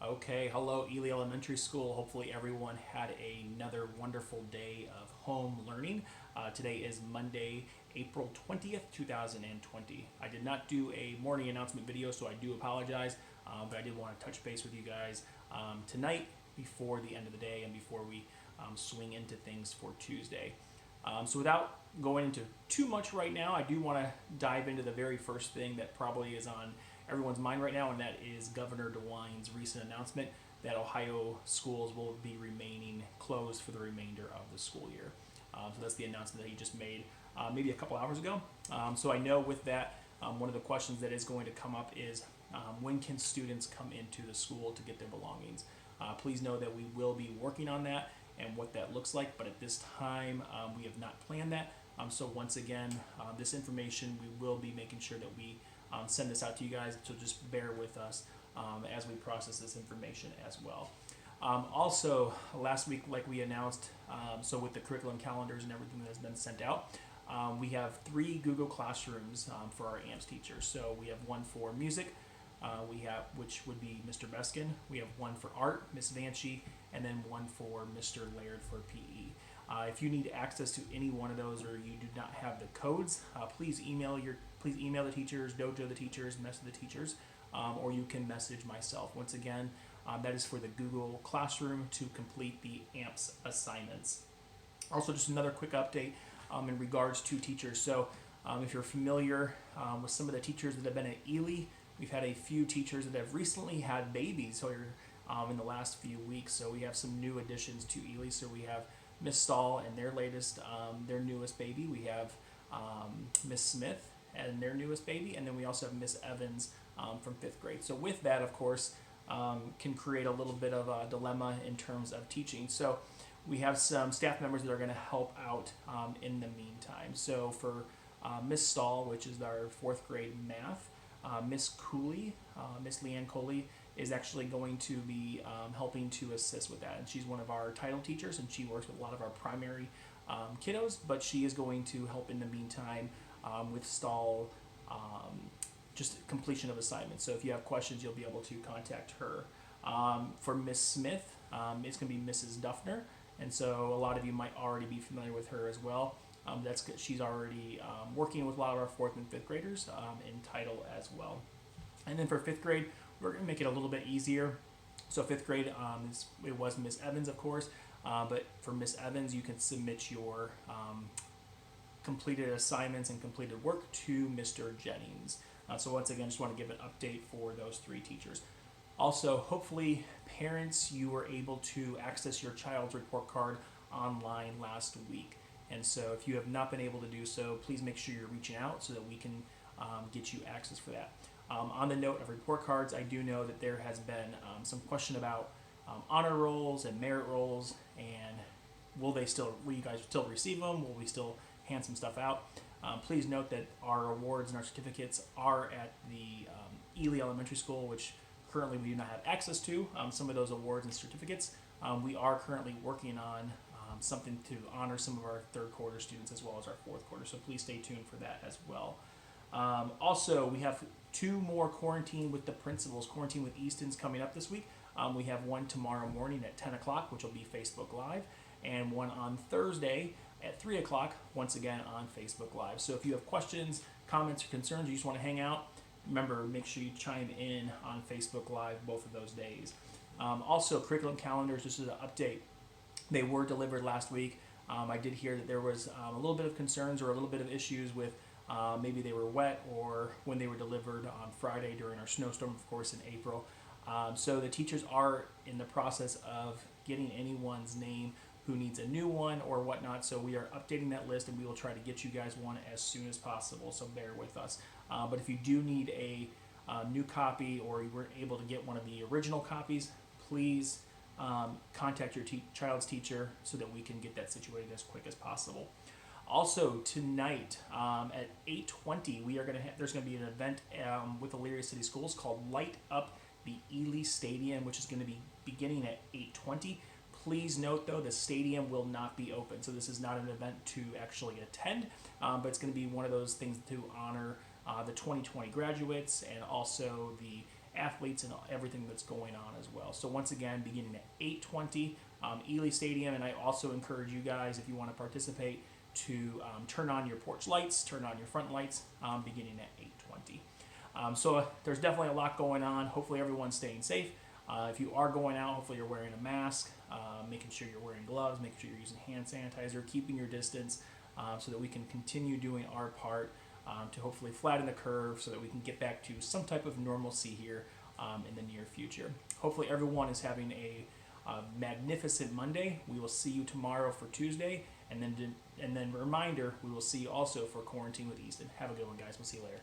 Okay, hello Ely Elementary School. Hopefully everyone had another wonderful day of home learning. Today is Monday, April 20th, 2020. I did not do a morning announcement video, so I do apologize, but I did want to touch base with you guys tonight before the end of the day and before we swing into things for Tuesday. So without going into too much right now, I do want to dive into the very first thing that probably is on everyone's mind right now, and that is Governor DeWine's recent announcement that Ohio schools will be remaining closed for the remainder of the school year. So that's the announcement that he just made maybe a couple hours ago. So I know with that, one of the questions that is going to come up is when can students come into the school to get their belongings? Please know that we will be working on that and what that looks like, but at this time we have not planned that. So once again, this information we will be making sure that we send this out to you guys, so just bear with us as we process this information as well. Also, last week, like we announced, so with the curriculum calendars and everything that has been sent out, we have 3 Google Classrooms for our AMPS teachers. So we have one for music, which would be Mr. Beskin. We have one for art, Miss Vanchi, and then one for Mr. Laird for PE. If you need access to any one of those, or you do not have the codes, please email the teachers, dojo the teachers, message the teachers, or you can message myself. Once again, that is for the Google Classroom to complete the AMPS assignments. Also, just another quick update in regards to teachers. So if you're familiar with some of the teachers that have been at Ely, we've had a few teachers that have recently had babies here in the last few weeks. So we have some new additions to Ely. So we have Miss Stahl and their newest baby. We have Miss Smith and their newest baby, and then we also have Miss Evans from 5th grade. So with that, of course, can create a little bit of a dilemma in terms of teaching. So we have some staff members that are going to help out in the meantime. So for Miss Stahl, which is our 4th grade math, Miss Cooley, Miss Leanne Coley, is actually going to be helping to assist with that. And she's one of our title teachers, and she works with a lot of our primary kiddos, but she is going to help in the meantime with Stahl, just completion of assignments. So if you have questions, you'll be able to contact her. For Miss Smith, it's going to be Mrs. Duffner, and so a lot of you might already be familiar with her as well. She's already working with a lot of our 4th and 5th graders in title as well. And then for 5th grade, we're going to make it a little bit easier. So 5th grade, it was Miss Evans, of course, but for Miss Evans, you can submit your completed assignments and completed work to Mr. Jennings. So once again, just want to give an update for those 3 teachers. Also, hopefully, parents, you were able to access your child's report card online last week. And so if you have not been able to do so, please make sure you're reaching out so that we can get you access for that. On the note of report cards, I do know that there has been some question about honor rolls and merit rolls, and will you guys still receive them? Will we still hand some stuff out? Please note that our awards and our certificates are at the Ely Elementary School, which currently we do not have access to. Some of those awards and certificates. We are currently working on something to honor some of our 3rd quarter students as well as our 4th quarter, so please stay tuned for that as well. Also, we have 2 more Quarantine with the Principals, Quarantine with Easton's coming up this week. We have one tomorrow morning at 10 o'clock, which will be Facebook Live, and one on Thursday at 3 o'clock, once again on Facebook Live. So if you have questions, comments, or concerns, you just want to hang out, remember, make sure you chime in on Facebook Live both of those days. Also, curriculum calendars, this is an update. They were delivered last week. I did hear that there was a little bit of concerns or a little bit of issues with maybe they were wet or when they were delivered on Friday during our snowstorm, of course, in April. So the teachers are in the process of getting anyone's name who needs a new one or whatnot. So we are updating that list, and we will try to get you guys one as soon as possible. So bear with us. But if you do need a new copy, or you weren't able to get one of the original copies, please contact your child's teacher so that we can get that situated as quick as possible. Also tonight at 8:20, there's going to be an event with Elyria City Schools called Light Up the Ely Stadium, which is going to be beginning at 8:20. Please note, though, the stadium will not be open, so this is not an event to actually attend, but it's going to be one of those things to honor the 2020 graduates and also the athletes and everything that's going on as well. So once again, beginning at 8:20, Ely Stadium, and I also encourage you guys, if you want to participate, to turn on your porch lights, turn on your front lights, beginning at 8:20. So there's definitely a lot going on. Hopefully everyone's staying safe. If you are going out, hopefully you're wearing a mask, making sure you're wearing gloves, making sure you're using hand sanitizer, keeping your distance, so that we can continue doing our part to hopefully flatten the curve so that we can get back to some type of normalcy here in the near future. Hopefully everyone is having a magnificent Monday. We will see you tomorrow for Tuesday, and then reminder, we will see you also for Quarantine with Easton. Have a good one, guys. We'll see you later.